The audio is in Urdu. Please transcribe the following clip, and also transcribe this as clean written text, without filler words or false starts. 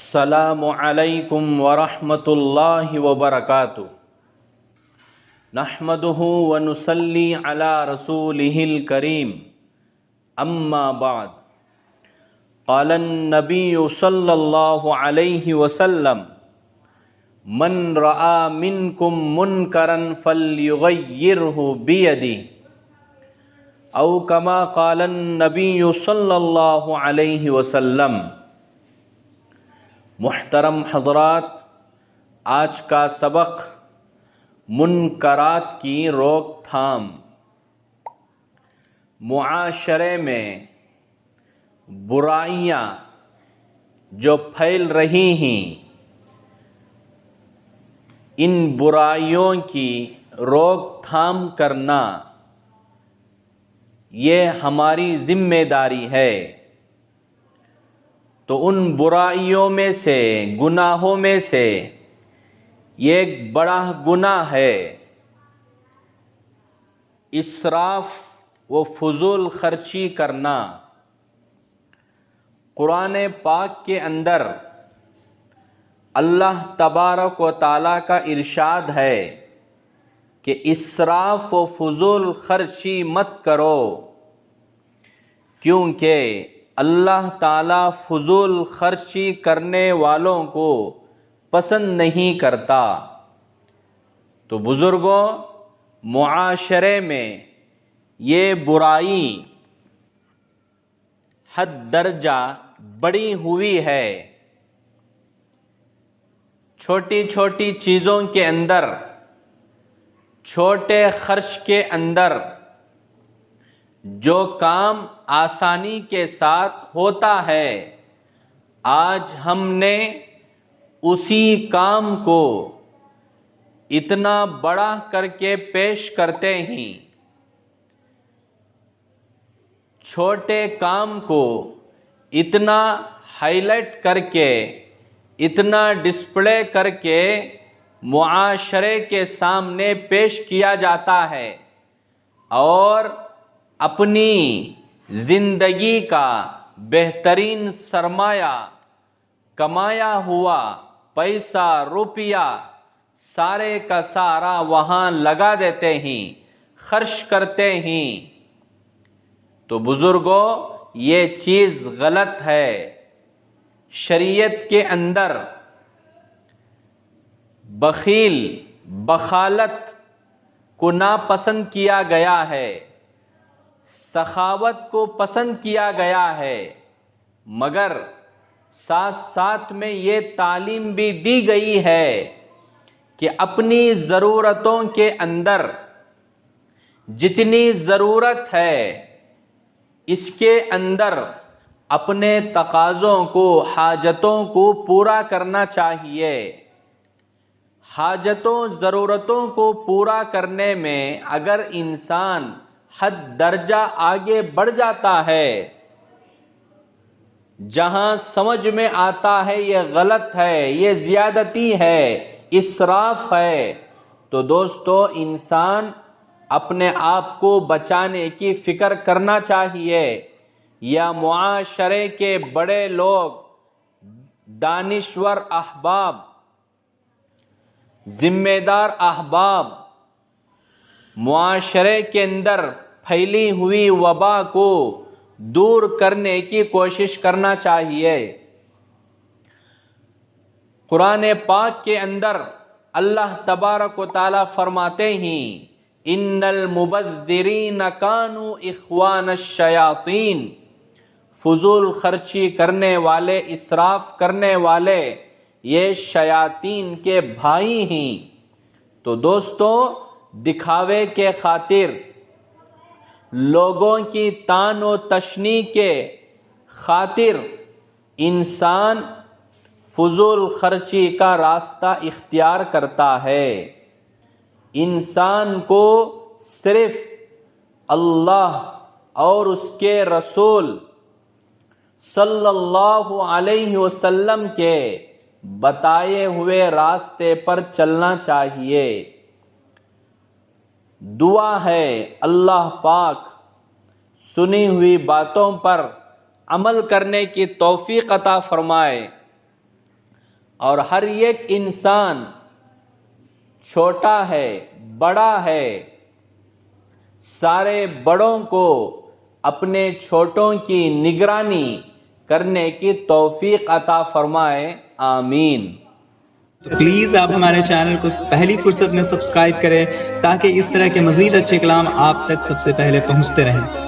السلام علیکم ورحمۃ اللہ وبرکاتہ نحمده ونصلی علی رسولہ الکریم اما بعد قال النبی صلی اللہ علیہ وسلم من رأى منکم منکرا فلیغیرہ بیدہ او کما قال النبی صلی اللہ علیہ وسلم۔ محترم حضرات، آج کا سبق منکرات کی روک تھام۔ معاشرے میں برائیاں جو پھیل رہی ہیں، ان برائیوں کی روک تھام کرنا یہ ہماری ذمہ داری ہے۔ تو ان برائیوں میں سے، گناہوں میں سے یہ ایک بڑا گناہ ہے اسراف و فضول خرچی کرنا۔ قرآن پاک کے اندر اللہ تبارک و تعالیٰ کا ارشاد ہے کہ اسراف و فضول خرچی مت کرو، کیونکہ اللہ تعالیٰ فضول خرچی کرنے والوں کو پسند نہیں کرتا۔ تو بزرگوں، معاشرے میں یہ برائی حد درجہ بڑھی ہوئی ہے۔ چھوٹی چھوٹی چیزوں کے اندر، چھوٹے خرچ کے اندر جو کام آسانی کے ساتھ ہوتا ہے، آج ہم نے اسی کام کو اتنا بڑا کر کے پیش کرتے ہیں، چھوٹے کام کو اتنا ہائی لائٹ کر کے، اتنا ڈسپلے کر کے معاشرے کے سامنے پیش کیا جاتا ہے، اور اپنی زندگی کا بہترین سرمایہ، کمایا ہوا پیسہ روپیہ سارے کا سارا وہاں لگا دیتے ہیں، خرچ کرتے ہیں۔ تو بزرگوں، یہ چیز غلط ہے۔ شریعت کے اندر بخیل، بخالت کو ناپسند کیا گیا ہے، سخاوت کو پسند کیا گیا ہے، مگر ساتھ ساتھ میں یہ تعلیم بھی دی گئی ہے کہ اپنی ضرورتوں کے اندر جتنی ضرورت ہے اس کے اندر اپنے تقاضوں کو، حاجتوں کو پورا کرنا چاہیے۔ حاجتوں، ضرورتوں کو پورا کرنے میں اگر انسان حد درجہ آگے بڑھ جاتا ہے، جہاں سمجھ میں آتا ہے یہ غلط ہے، یہ زیادتی ہے، اسراف ہے، تو دوستو انسان اپنے آپ کو بچانے کی فکر کرنا چاہیے۔ یا معاشرے کے بڑے لوگ، دانشور احباب، ذمہ دار احباب، معاشرے کے اندر پھیلی ہوئی وبا کو دور کرنے کی کوشش کرنا چاہیے۔ قرآن پاک کے اندر اللہ تبارک و تعالیٰ فرماتے ہیں، ان المبذرین کانوا اخوان الشیاطین، فضول خرچی کرنے والے، اسراف کرنے والے یہ شیاطین کے بھائی ہیں۔ تو دوستو، دکھاوے کے خاطر، لوگوں کی طعن و تشنیع کے خاطر انسان فضول خرچی کا راستہ اختیار کرتا ہے۔ انسان کو صرف اللہ اور اس کے رسول صلی اللہ علیہ وسلم کے بتائے ہوئے راستے پر چلنا چاہیے۔ دعا ہے اللہ پاک سنی ہوئی باتوں پر عمل کرنے کی توفیق عطا فرمائے۔ اور ہر ایک انسان چھوٹا ہے بڑا ہے، سارے بڑوں کو اپنے چھوٹوں کی نگرانی کرنے کی توفیق عطا فرمائے، آمین۔ تو پلیز آپ ہمارے چینل کو پہلی فرصت میں سبسکرائب کریں تاکہ اس طرح کے مزید اچھے کلام آپ تک سب سے پہلے پہنچتے رہیں۔